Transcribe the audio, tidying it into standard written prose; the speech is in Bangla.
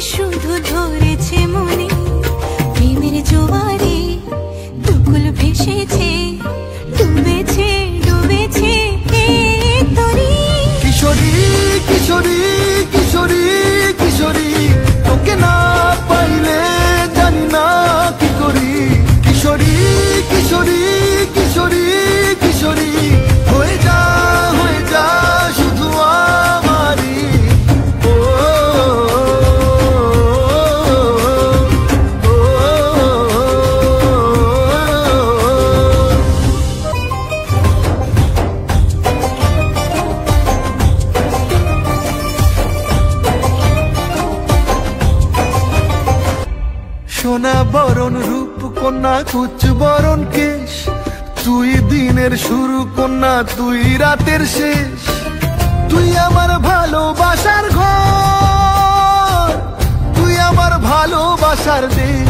শুধু ধরেছে মনে প্রেমের জোয়ারে দুকুল ভেসেছে ডুবেছে ডুবেছে এই তরি। কিশোরী কিশোরী কিশোরী কিশোরী তোকে না পাইলে জানি না কি করি। কিশোরী কিশোরী কিশোরী কিশোরী হয়ে যা শুধু আমারই। ও সোনা বরণ রূপ কন্যা কুচ বরণ কেশ, তুই দিনের শুরু কন্যা তুই রাতের শেষ। তুই আমার ভালোবাসার ঘর, তুই আমার ভালোবাসার দেশ।